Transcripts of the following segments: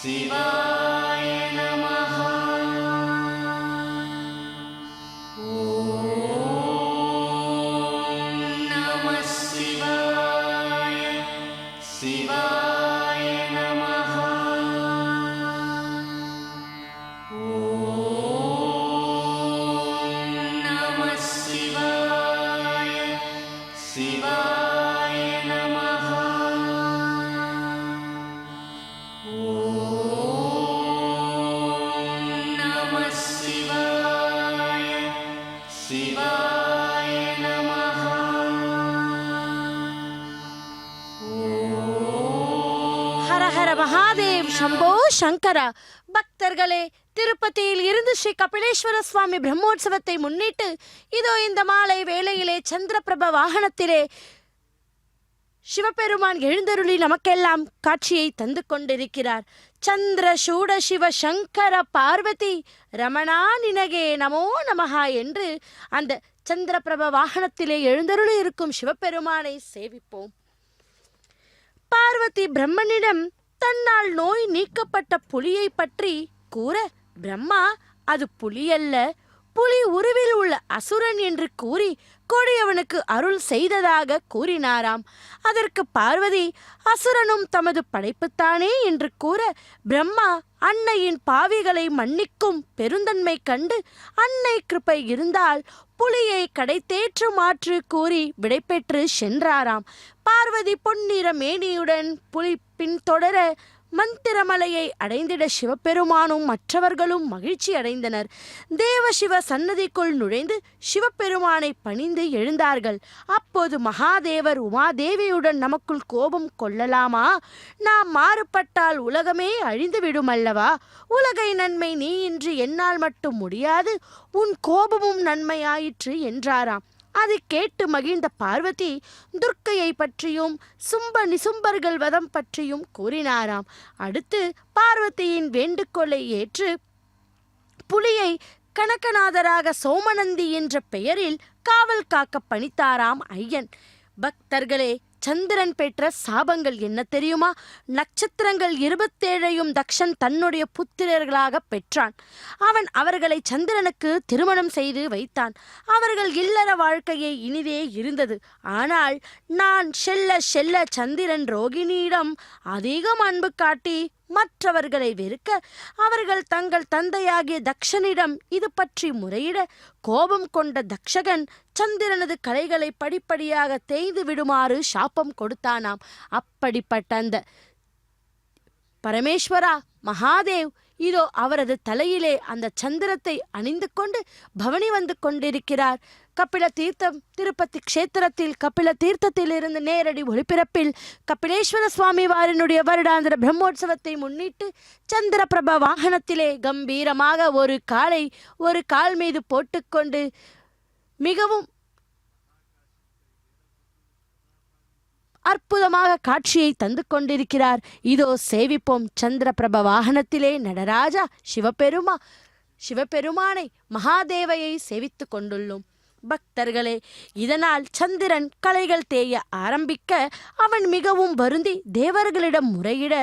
சிவாய நமஹ. ஓம் நமः சிவாய. சிவாய நமஹ. ஓம் நமः சிவாய. சிவாய நமஹ. சிவாய நமஹ. ஹர ஹர மகாதேவ் சம்போ சங்கர. பக்தர்களே, திருப்பதியில் இருந்து ஸ்ரீ கபிலேஸ்வர சுவாமி பிரம்மோற்சவத்தை முன்னிட்டு இதோ இந்த மாலை வேளையிலே சந்திரபிரப வாகனத்திலே சிவபெருமான் எழுந்தருளி நமக்கெல்லாம் காட்சியை தந்து கொண்டிருக்கிறார். சந்திர சூட சிவ சங்கர பார்வதி ரமணா நினகே நமோ நமஹா என்று அந்த சந்திரபிரப வாகனத்திலே எழுந்தருளி இருக்கும் சிவபெருமானை சேவிப்போம். பார்வதி பிரம்மனிடம் தன்னால் நோய் நீக்கப்பட்ட புலியை பற்றி கூற, பிரம்மா அது புலியல்ல, புலி உருவில் உள்ள அசுரன் என்று கூறி கொடியவனுக்கு அருள் செய்ததாக கூறினாராம். அதற்கு பார்வதி அசுரனும் தமது படைப்புத்தானே என்று கூற, பிரம்மா அன்னையின் பாவிகளை மன்னிக்கும் பெருந்தன்மை கண்டு அன்னை கிருபை இருந்தால் புலியை கடைத்தேற்று மாற்று கூறி விடைபெற்று சென்றாராம். பார்வதி பொன்னிற மேனியுடன் புலி பின்தொடர மந்திரமலையை அடைந்திட சிவபெருமானும் மற்றவர்களும் மகிழ்ச்சி அடைந்தனர். தேவசிவ சன்னதிக்குள் நுழைந்து சிவபெருமானை பணிந்து எழுந்தார்கள். அப்போது மகாதேவர் உமாதேவியுடன் நமக்குள் கோபம் கொள்ளலாமா? நாம் மாறுபட்டால் உலகமே அழிந்துவிடும் அல்லவா? உலகை நன்மை நீ இன்றி என்னால் மட்டும் முடியாது, உன் கோபமும் நன்மையாயிற்று என்றாராம். அதை கேட்டு மகிழ்ந்த பார்வதி துர்க்கையை பற்றியும் சும்ப நிசும்பர்கள் வதம் பற்றியும் கூறினாராம். அடுத்து பார்வதியின் வேண்டுகோளை ஏற்று புலியை கனகநாதராக சோமநந்தி என்ற பெயரில் காவல் காக்க பணித்தாராம் ஐயன். பக்தர்களே, சந்திரன் பெற்ற சாபங்கள் என்ன தெரியுமா? நட்சத்திரங்கள் 27ஐயும் தக்ஷன் தன்னுடைய புத்திரர்களாக பெற்றான். அவன் அவர்களை சந்திரனுக்கு திருமணம் செய்து வைத்தான். அவர்கள் இல்லற வாழ்க்கையை இனிதே இருந்தது. ஆனால் நான் செல்ல செல்ல சந்திரன் ரோகிணியிடம் அதிகம் அன்பு காட்டி மற்றவர்களை வெறுக்க, அவர்கள் தங்கள் தந்தையாகிய தக்ஷனிடம் இது பற்றி முறையிட, கோபம் கொண்ட தக்ஷகன் சந்திரனது கலைகளை படிப்படியாக தேய்ந்து விடுமாறு சாபம் கொடுத்தானாம். அப்படிப்பட்ட அந்த பரமேஸ்வரா மகாதேவ் இதோ அவரது தலையிலே அந்த சந்திரத்தை அணிந்து கொண்டு பவனி வந்து கொண்டிருக்கிறார். கபில தீர்த்தம் திருப்பதி க்ஷேத்திரத்தில் கபில தீர்த்தத்திலிருந்து நேரடி ஒளிபரப்பில் கபிலேஸ்வர சுவாமி வாரினுடைய வருடாந்திர பிரம்மோற்சவத்தை முன்னிட்டு சந்திரபிரப வாகனத்திலே கம்பீரமாக ஒரு கால் மீது போட்டுக்கொண்டு மிகவும் அற்புதமாக காட்சியை தந்து கொண்டிருக்கிறார். இதோ சேவிப்போம். சந்திரபிரப வாகனத்திலே நடராஜா சிவபெருமானை மகாதேவையை சேவித்து கொண்டுள்ளோம். பக்தர்களே, இதனால் சந்திரன் கலைகள் தேய ஆரம்பிக்க அவன் மிகவும் வருந்தி தேவர்களிடம் முறையிட,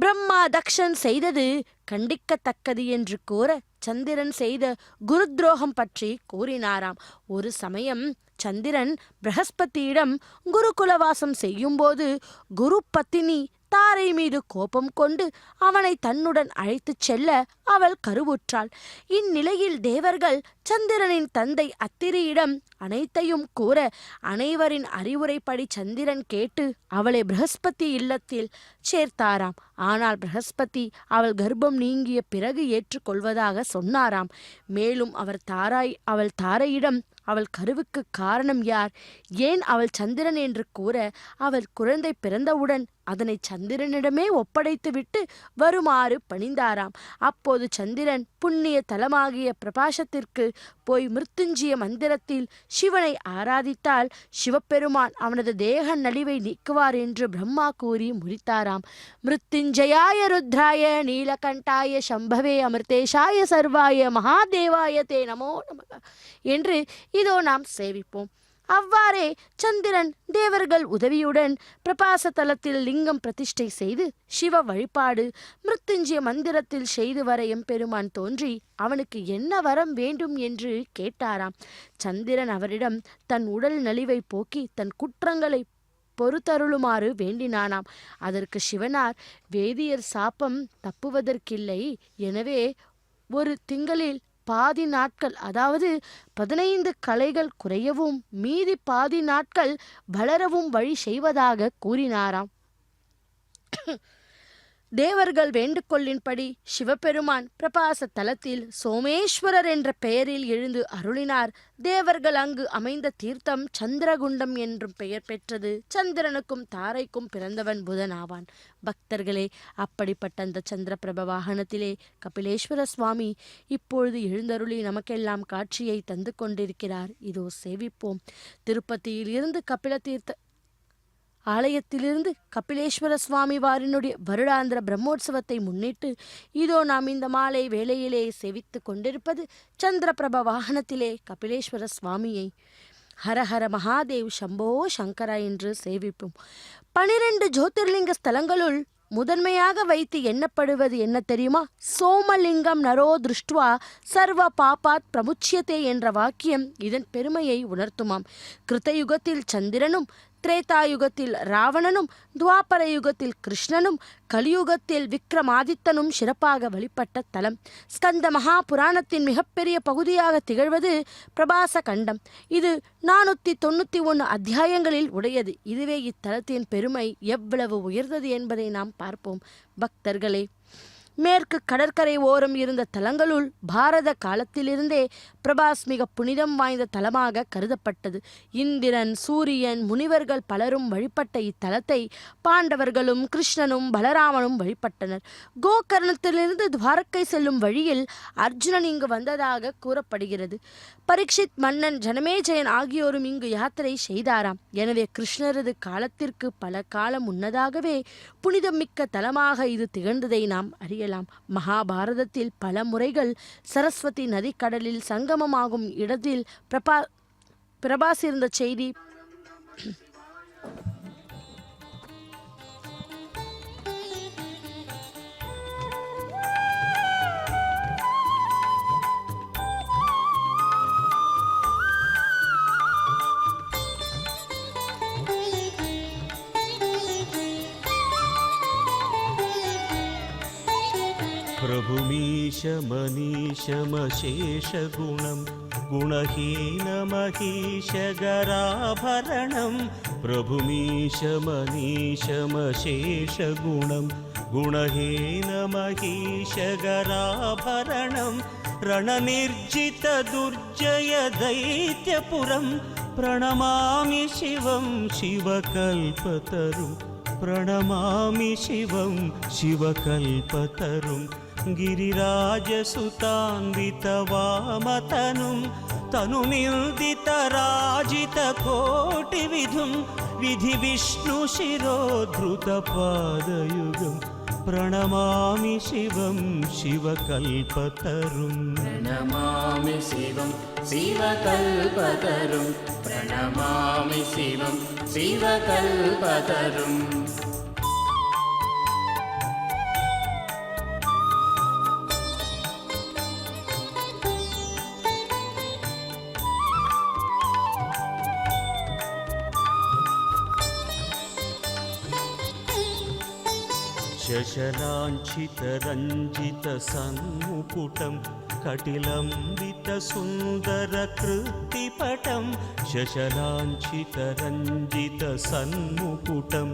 பிரம்மா தக்ஷன் செய்தது கண்டிக்கத்தக்கது என்று கூற சந்திரன் செய்த குருத்ரோகம் பற்றி கூறினாராம். ஒரு சமயம் சந்திரன் பிரகஸ்பதியிடம் குருகுலவாசம் செய்யும்போது குரு பத்தினி தாரை மீது கோபம் கொண்டு அவனை தன்னுடன் அழைத்துச் செல்ல அவள் கருவுற்றாள். இந்நிலையில் தேவர்கள் சந்திரனின் தந்தை அத்திரியிடம் அனைத்தையும் கூற, அனைவரின் அறிவுரைப்படி சந்திரன் கேட்டு அவளை பிரகஸ்பதி இல்லத்தில் சேர்த்தாராம். ஆனால் பிரகஸ்பதி அவள் கர்ப்பம் நீங்கிய பிறகு ஏற்றுக்கொள்வதாக சொன்னாராம். மேலும் அவள் தாரையிடம் அவள் கருவுக்கு காரணம் யார், ஏன் அவள் சந்திரன் என்று கூற, அவள் குழந்தை பிறந்தவுடன் அதனை சந்திரனிடமே ஒப்படைத்துவிட்டு வருமாறு பணிந்தாராம். அப்போது சந்திரன் புண்ணிய தலமாகிய பிரபாசத்திற்கு போய் மிருத்துஞ்சிய மந்திரத்தில் சிவனை ஆராதித்தால் சிவபெருமான் அவனது தேக நலிவை நீக்குவார் என்று பிரம்மா கூறி முடித்தாராம். மிருத்யுஞ்சயாய ருத்ராய நீலகண்டாய சம்பவே அமிர்தேஷாய சர்வாய மகாதேவாய தே நமோ நமக என்று இதோ நாம் சேவிப்போம். அவ்வாறே சந்திரன் தேவர்கள் உதவியுடன் பிரபாச தலத்தில் லிங்கம் பிரதிஷ்டை செய்து சிவ வழிபாடு மிருத்யுஞ்சய மந்திரத்தில் செய்து வர எம்பெருமான் தோன்றி அவனுக்கு என்ன வரம் வேண்டும் என்று கேட்டாராம். சந்திரன் அவரிடம் தன் உடல் நலிவை போக்கி தன் குற்றங்களை பொறுத்தருளுமாறு வேண்டினானாம். அதற்கு சிவனார், வேதியர் சாபம் தப்புவதற்கில்லை, எனவே ஒரு திங்களில் பாதி நாட்கள், அதாவது 15 கலைகள் குறையவும் மீதி பாதி நாட்கள் வளரவும் வழி செய்வதாக கூறினாராம். தேவர்கள் வேண்டுகொள்ளின்படி சிவபெருமான் பிரபாச தலத்தில் சோமேஸ்வரர் என்ற பெயரில் எழுந்து அருளினார். தேவர்கள் அங்கு அமைந்த தீர்த்தம் சந்திரகுண்டம் என்றும் பெயர் பெற்றது. சந்திரனுக்கும் தாரைக்கும் பிறந்தவன் புதன் ஆவான். பக்தர்களே, அப்படிப்பட்ட அந்த சந்திரபிரப வாகனத்திலே கபிலேஸ்வர சுவாமி இப்பொழுது எழுந்தருளி நமக்கெல்லாம் காட்சியை தந்து கொண்டிருக்கிறார். இதோ சேவிப்போம். திருப்பதியில் இருந்து கபில தீர்த்த ஆலயத்திலிருந்து கபிலேஸ்வர சுவாமி வாரினுடைய வருடாந்திர பிரம்மோற்சவத்தை முன்னிட்டு இதோ நாம் இந்த மாலை வேளையிலே சேவித்து கொண்டிருப்பது சந்திரபிரப வாகனத்திலே கபிலேஸ்வர சுவாமியை. ஹரஹர மகாதேவ் சம்போ சங்கரா என்று சேவிப்போம். 12 ஜோதிர்லிங்க ஸ்தலங்களுள் முதன்மையாக வைத்து எண்ணப்படுவது என்ன தெரியுமா? சோமலிங்கம் நரோ திருஷ்டுவா சர்வ பாபாத் பிரமுச்சியதே என்ற வாக்கியம் இதன் பெருமையை உணர்த்துமாம். கிருத்தயுகத்தில் சந்திரனும், திரேதாயுகத்தில் ராவணனும், துவாபர யுகத்தில் கிருஷ்ணனும், கலியுகத்தில் விக்ரமாதித்தனும் சிறப்பாக வழிபட்ட தலம். ஸ்கந்த மகா புராணத்தின் மிகப்பெரிய பகுதியாக திகழ்வது பிரபாச கண்டம். இது 491 அத்தியாயங்களில் உடையது. இதுவே இத்தலத்தின் பெருமை எவ்வளவு உயர்ந்தது என்பதை நாம் பார்ப்போம். பக்தர்களே, மேற்கு கடற்கரை ஓரம் இருந்த தலங்களுள் பாரத காலத்திலிருந்தே பிரபாஸ் மிக புனிதம் வாய்ந்த தலமாக கருதப்பட்டது. இந்திரன், சூரியன், முனிவர்கள் பலரும் வழிபட்ட இத்தலத்தை பாண்டவர்களும் கிருஷ்ணனும் பலராமனும் வழிபட்டனர். கோகர்ணத்திலிருந்து துவாரகை செல்லும் வழியில் அர்ஜுனன் இங்கு வந்ததாக கூறப்படுகிறது. பரீட்சித் மன்னன், ஜனமேஜயன் ஆகியோரும் இங்கு யாத்திரை செய்தாராம். எனவே கிருஷ்ணரது காலத்திற்கு பல காலம் முன்னதாகவே புனிதமிக்க தலமாக இது திகழ்ந்ததை நாம் அறியலாம். மகாபாரதத்தில் பல முறைகள் சரஸ்வதி நதிக்கடலில் சங்கமமாகும் இடத்தில் பிரபாஸ் இருந்த செய்தி प्रभुमीशमनीशमशेषगुणं गुणहीनमहीशगराभरणं प्रभुमीशमनीशमशेषगुणं गुणहीनमहीशगराभरणं रणनिर्जितदुर्जयदैत्यपुरं प्रणमामि शिवं शिवकल्पतरुं प्रणमामि शिवं शिवकल्पतरुं गिरिराजसुतान्वितवामतनुं तनुनिर्दितराजितकोटिविधुं विधिविष्णुशिरोद्धृतपादयुगं प्रणमामि शिवं शिवकल्पतरुं प्रणमामि शिवं शिवकल्पतरुं प्रणमामि शिवं शिवकल्पतरुम् शशलाञ्छितरञ्जितसन्मुकुटं कटिलम्बितसुन्दरकृत्तिपटं शशलाञ्छितरञ्जितसन्मुकुटं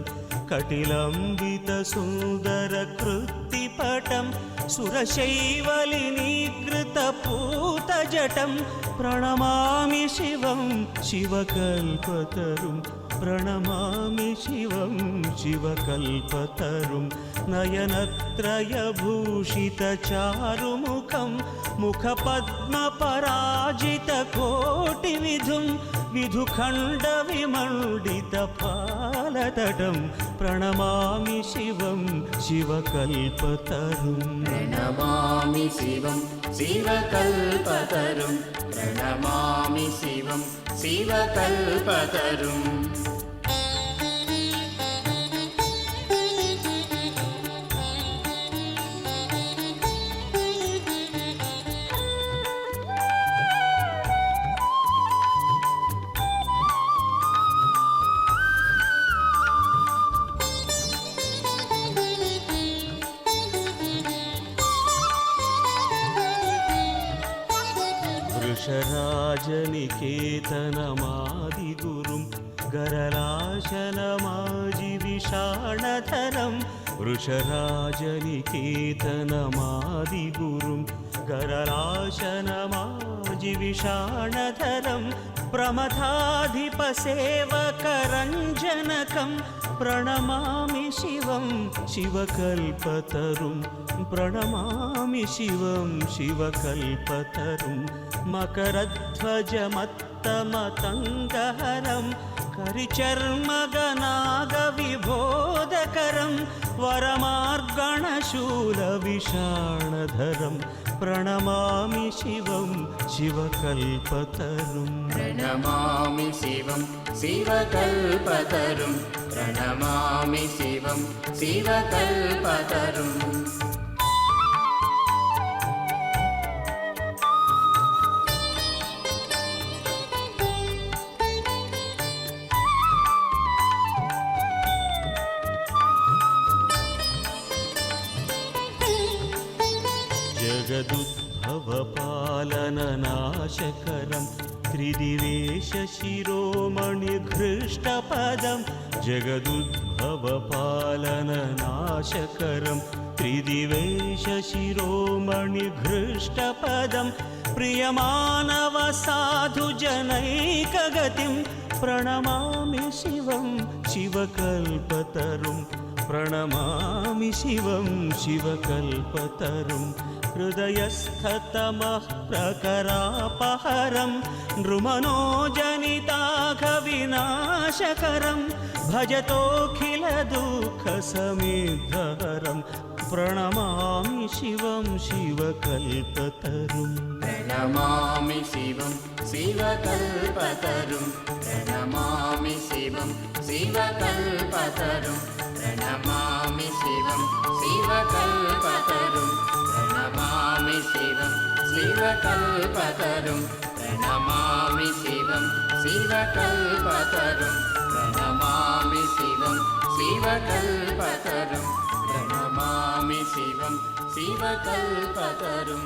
कटिलम्बितसुन्दरकृत्तिपटं सुरशैवलिनीकृतपूतजटं प्रणमामि शिवं शिवकल्पतरुं प्रणमामि शिवं शिवकल्पतरुं नयनत्रयभूषितचारुमुखं मुखपद्मपराजितकोटिविधुं विधुखण्डविमण्डितपाल कमलतटं प्रणमामि शिवं शिवकल्पतरुं प्रणमामि शिवं शिवकल्पतरुं प्रणमामि शिवं शिवकल्पतरुं वृषराजनिकेतनमादिगुरुं गरलाशनमाजिविषाणधरं वृषराजनिकेतनमादिगुरुं गरलाशनमाजिविषाणधरं प्रमथाधिपसेवकरञ्जनकं प्रणमामि शिवं शिवकल्पतरुं प्रणमामि शिवं शिवकल्पतरुं मकरध्वजमत्तमतङ्गहरं करिचर्मगनागविबोधकरं वरमार्गणशूलविषाणधरं प्रणमामि शिवं शिवकल्पतरुं प्रणमामि शिवं शिवकल्पतरुं प्रणमामि शिवं शिवकल्पतरुं जगदुद्भवपालननाशकरं त्रिदिवेशशिरोमणिघृष्टपदं जगदुद्भवपालननाशकरं त्रिदिवेशशिरोमणिघृष्टपदं प्रियमानवसाधुजनैकगतिं प्रणमामि शिवं शिवकल्पतरुं प्रणमामि शिवं शिवकल्पतरुं हृदयस्थतमः प्रकरापहरं नृमनोजनिताघविनाशकरं भजतोऽखिलदुःखसमिद्धहरं प्रणमामि शिवं शिवकल्पतरुं प्रणमामि शिवं शिवकल्पतरुं प्रणमामि शिवं शिवकल्पतरुं प्रणमामि शिवं शिवकल्पतरुं प्रणमामि शिवं शिवकल्पतरुं प्रणमामि शिवं शिवकल्पतरुं प्रणमामि शिवं शिवकल्पतरुं प्रणमामि शिवं शिवकल्पतरुं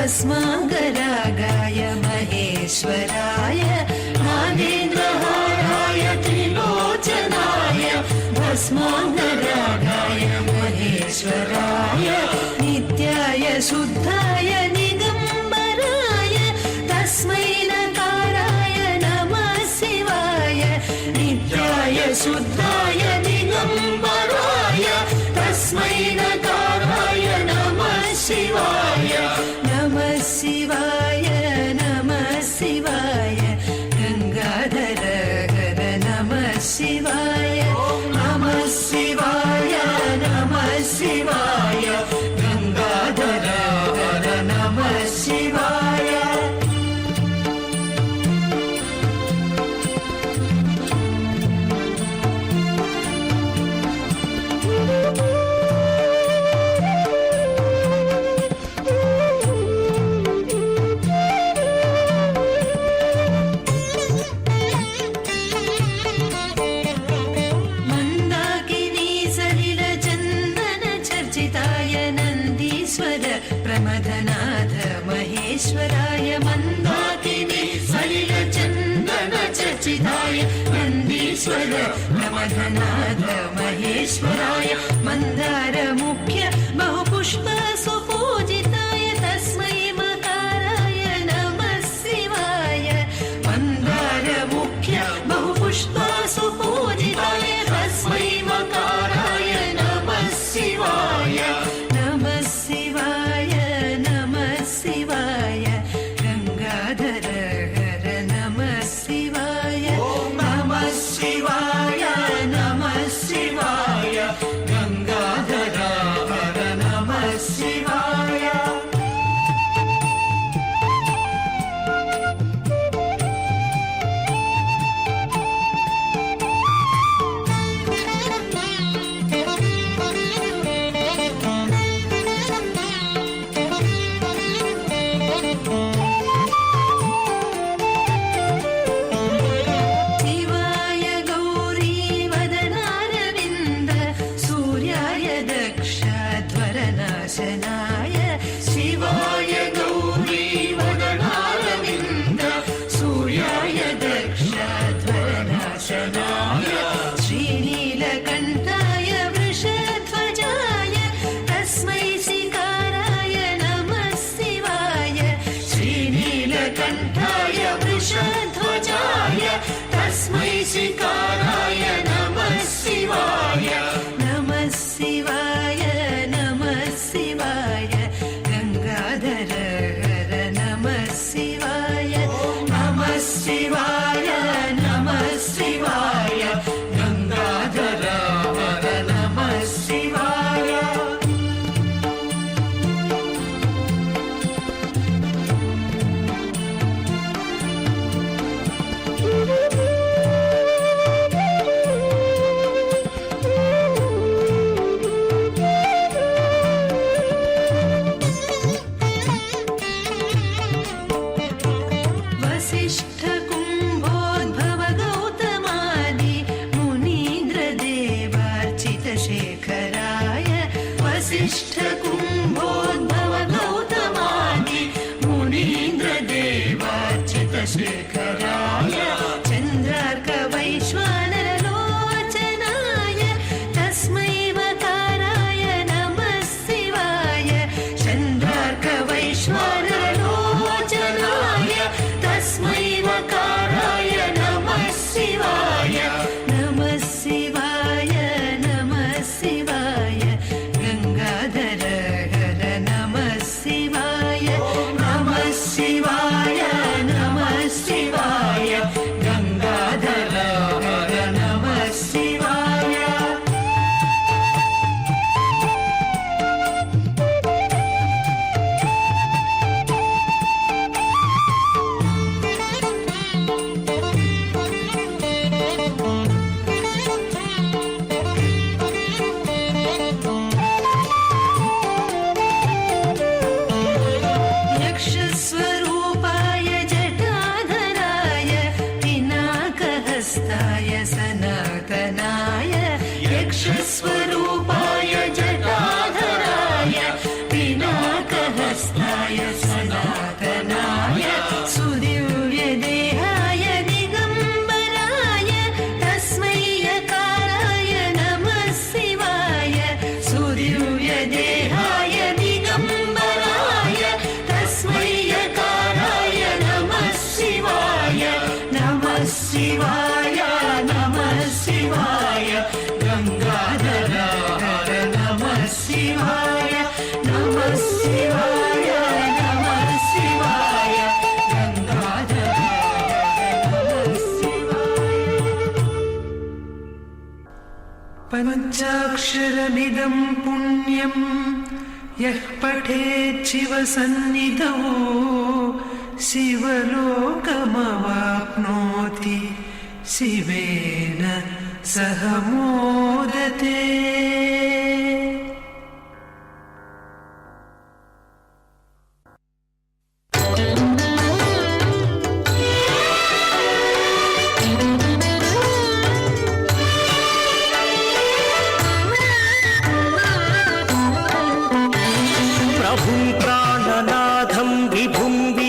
भस्माङ्गरागाय महेश्वराय नागेन्द्रहाराय त्रिलोचनाय भस्माङ्गरागाय महेश्वराय नित्याय शुद्धाय निगम्बराय तस्मै नकाराय नमः शिवाय नित्याय शुद्धाय निगम्बराय तस्मै शिवाय नमः शिवाय नमः शिवाय गंगाधर हर नमः शिवाय नमः शिवाय नमः शिवाय गंगाधर हर नमः शिवाय मंदाकिनी सलिल चंदन चर्चिताय नंदीश्वर प्रमथनाथ महेश्वराय मंदाकिनी सलिल चंदन चर्चिताय नंदीश्वर प्रमथनाथ महेश्वराय मंदार मुख्य बहुपुष्प सुपूजिताय तस्मै मकाराय नमः शिवाय मंदार मुख्य बहुपुष्प सुपूजिताय तस्मै मकाराय नमः शिवाय नमः शिवाय नमः शिवाय गंगाधर हर नमः शिवाय नमः शिवाय नमः शिवाय गंगाधर हर नमः शिवाय शिवाय गौरी वदनारविन्द सूर्याय दक्षध्वरनाशनाय शिवाय गौरी वदनारविन्द सूर्याय दक्षध्वरनाशनाय श्रीनीलकण्ठाय वृषध्वजाय तस्मै शिकाराय नमः शिवाय श्रीनीलकण्ठाय वृषध्वजाय तस्मै शिकाराय नमः शिवाय नमः शिवाय नमः शिवाय गंगाधर हर नमः शिवाय नमः शिवाय नमः शिवाय गंगाधर हर नमः शिवाय वसिष्ठ कुम्भोद्भव गौतमादि मुनीन्द्र देवार्चित शेखराय वसिष्ठ कुम्भोद्भव गौतमादि मुनीन्द्र देवार्चित शेखराय चन्द्रार्क वैश्वानर लोचनाय तस्मै मकाराय नमः शिवाय चन्द्रार्क वैश्वानर लोचनाय तस्मै मकाराय नमः शिवाय नमः शिवाय नमः शिवाय गंगाधर हर नमः शिवाय नमः शिवाय नमः शिवाय गंगाधर हर नमः शिवाय यक्षस्वरूपाय जटाधराय पिनाकहस्ताय सनातनाय यक्षस्वरूपाय जटाधराय पिनाकहस्ताय सनातनाय सुदिव्य देहाय दिगंबराय तस्मै यकाराय नमः शिवाय सुदिव्य देहाय दिगंबराय तस्मै यकाराय नमः शिवाय नमः शिवाय नमः शिवाय गंगाधर हर नमः शिवाय नमः शिवाय अक्षरमिदं पुण्यं यः पठेत् शिवसन्निधौ शिवलोकमवाप्नोति शिवेन सह मोदते।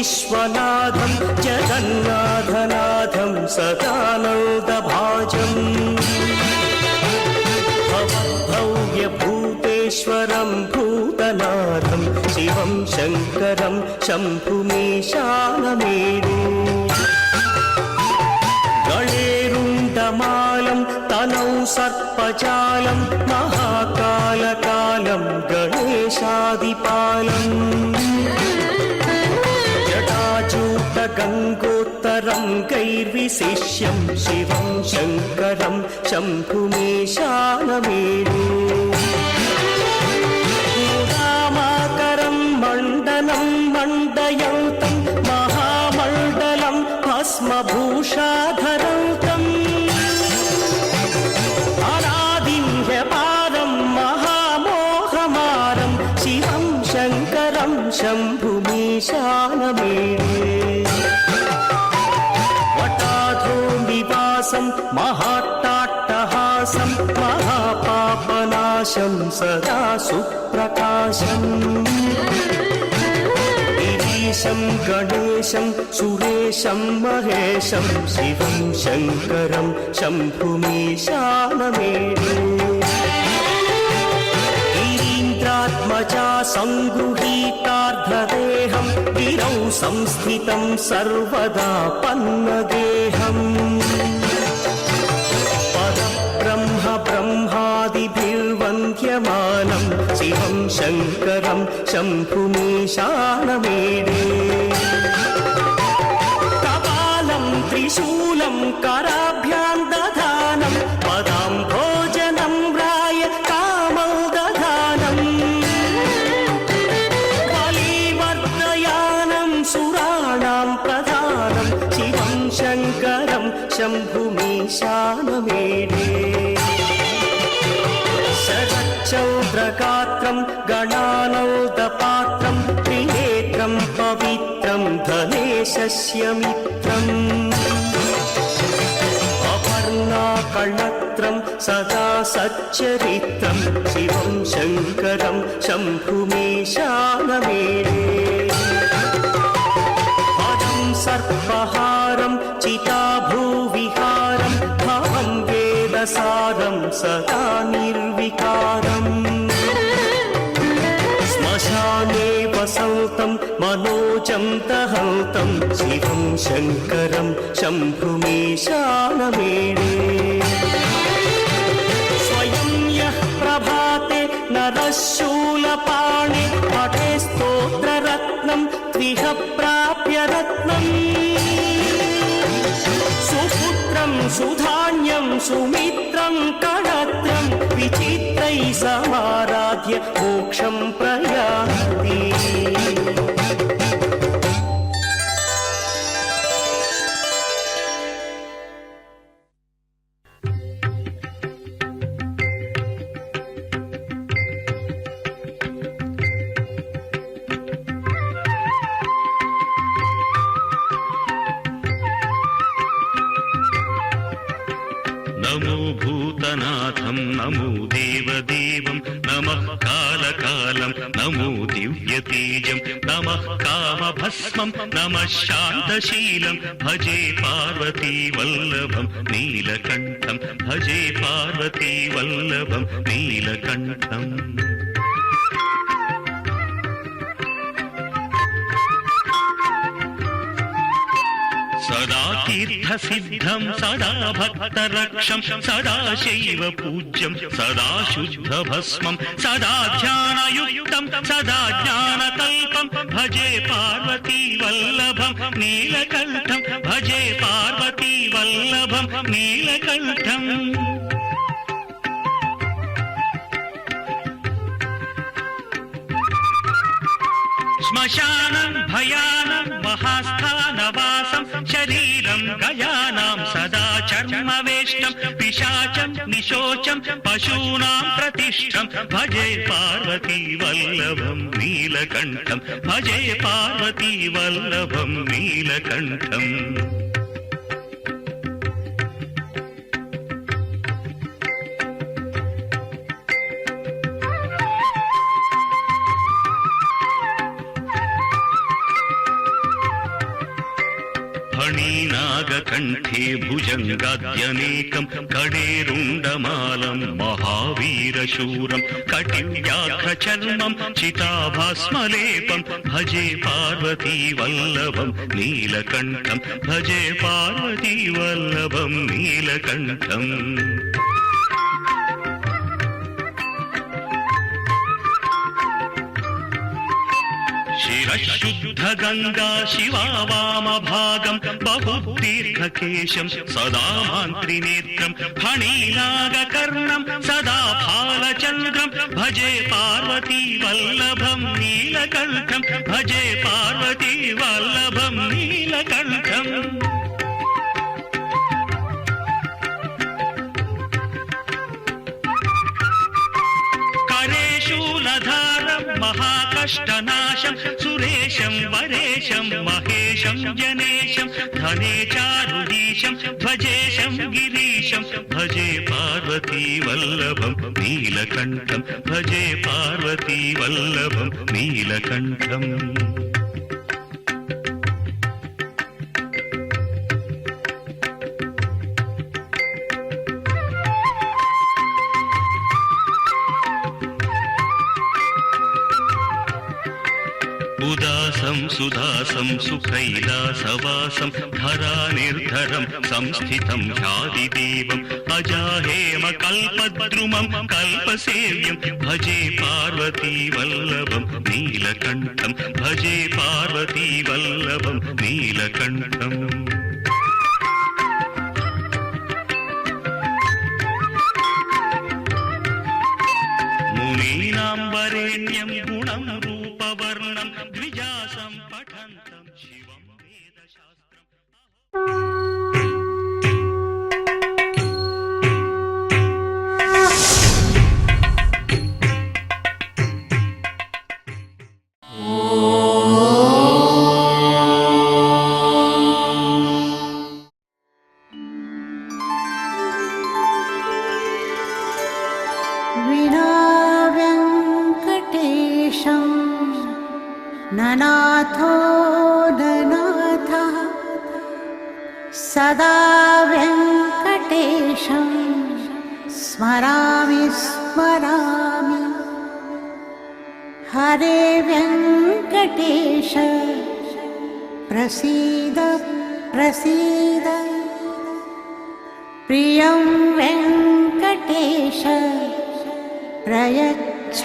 विश्वनाथं जगन्नाथनाथं सदानन्दभाजम् भव्यभूतेश्वरं भूतनाथं शिवं शङ्करं शम्भुमीशानमेरु गणेरुण्डमालं तनौ सर्पजालं महाकालकालं गणेशादिपालम् गङ्गोत्तरं गैर्विशिष्यं शिवं शङ्करं शम्भुमीशानमेरु मुदामाकरं मण्डलं मण्डयन्तं महामण्डलं भस्मभूषाधरन्तम् अनादिह्यपारं महामोहमारं शिवं शङ्करं शम्भुमीशानमेरु महाट्टाट्टहासं महापापनाशं सदा सुप्रकाशम् गिरीशं गणेशं सुरेशं महेशं शिवं शङ्करं शम्भुमीशानमेरु गिरीन्द्रात्मजा सङ्गृहीतार्धदेहं गिरौ संस्थितं सर्वदा पन्नगेहम् ब्रह्मादिभिर्वन्द्यमानं शिवं शङ्करं शम्भुमीशानमेरु कपालं त्रिशूलं कराभ्यां दधानं पदाम्भोजनं राय कामं दधानम् बलिवर्धयानं सुराणां प्रधानं शिवं शङ्करं शम्भुमीशानमेरु चौद्रगात्रं गणानौदपात्रं त्रिनेत्रं पवित्रं धनेशस्य मित्रम् अपर्णाकर्णत्रं सदा सच्चरित्रं शिवं शङ्करं शम्भुमीशानमेरु पदं सर्पहारं चिताभूविहारं भवं वेदसारं सदा निर्विकारम् श्मशाने वसन्तं मनोजं दहन्तं शिवं शङ्करं शम्भुमीशानमेरु स्वयं यः प्रभाते नरः शूलपाणे पठे स्तोत्ररत्नं त्विह प्राप्य रत्नम् सुपुत्रं सुधान्यं सुमित्रं कणत्रं विचित्रैः समाराध्य मोक्षं प्रयाति नमो भूतनाथं नमो देवदेवं नमः कालकालं नमो दिव्यतेजं नमः कामभस्मं नमः शान्तशीलं भजे पार्वतीवल्लभं नीलकण्ठं भजे पार्वतीवल्लभं नीलकण्ठम् सदा तीर्थसिद्धं सदा भक्तरक्षं सदा शैव पूज्यं सदा शुद्धभस्मं सदा ध्यानयुक्तं सदा ज्ञानकल्पं भजे पार्वतीवल्लभं नीलकण्ठं भजे पार्वतीवल्लभं नीलकण्ठम् శ్మశానం భయానం మహాస్థానవాసం శరీరం గయానాం సదా చర్మవేష్టం పిశాచం నిశోచం పశూనాం ప్రతిష్టం భజే పార్వతీ వల్లభం నీలకంఠం భజే పార్వతీ వల్లభం నీలకంఠం ఫణీనాగకంఠే భుజంగాద్యనేకం కడేరుండమాలం మహావీరశూరం కటివ్యాఘ్రచర్మం చితాభస్మలేపం భజే పార్వతీ వల్లభం నీలకంఠం భజే పార్వతీ వల్లభం నీలకంఠం శిరశుద్ధ గంగా శివా వామభాగం బహుదీర్ఘకేశం సదా మాంత్రినేత్రం ఫణీనాగకర్ణం సదా ఫాలచంద్రం భజే పార్వతీ వల్లభం నీలకంఠం భజే పార్వతీ వల్లభం నీలకంఠం కరేశూలధారం మహాకష్టనాశం సురేశం వరేశం మహేశం జనేశం ధనే చారుదీశం ధ్వజేశం గిరీశం భజే పార్వతీ వల్లభం నీలకంఠం భజే పార్వతీ వల్లభం నీలకంఠం ఉదాసం సుదాసం సుకైలాసవాసం ధరానిర్ధరం సంస్థితం ఛాదిదేవం అజాహేమ కల్పద్రుమం కల్పసేవ్యం భజే పార్వతీ వల్లభం నీలకంఠం భజే పార్వతీ వల్లభం నీలకంఠం మునీనాం వరేణ్యం గుణం రూపవర్ణం ద్విజాసం పఠంతం శివం వేదశాస్త్రం विना वेङ्कटेशं ननाथो ननाथः सदा वेङ्कटेशं स्मरामि स्मरामि हरे वेङ्कटेश प्रसीद प्रसीद प्रियं वेङ्कटेश प्रयच्छ